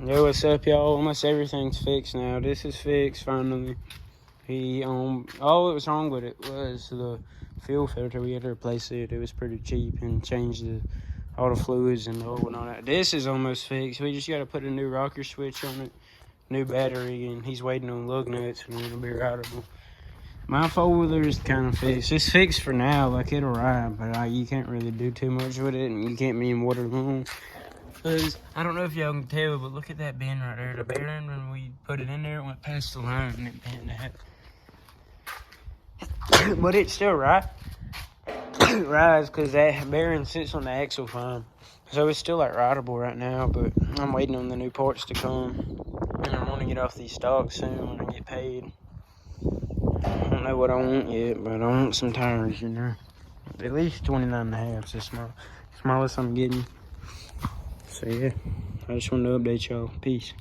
Yo, what's up, y'all? Almost everything's fixed now. This is fixed finally. All that was wrong with it was the fuel filter. We had to replace it. It was pretty cheap and change all the fluids and the oil and all that. This is almost fixed. We just got to put a new rocker switch on it, new battery, and he's waiting on lug nuts and it'll be rideable. My four-wheeler is kind of fixed. It's fixed for now, like it'll ride, but you can't really do too much with it, and you can't be in water long. Because I don't know if y'all can tell, but look at that bend right there. The bearing, when we put it in there, it went past the line and it bent that. But it's still rides because that bearing sits on the axle fine. So it's still like rideable right now, but I'm waiting on the new parts to come. And I'm going to get off these stocks soon when I get paid. I don't know what I want yet, but I want some tires, you know. At least 29.5 is the smallest I'm getting. So yeah, I just wanted to update y'all. Peace.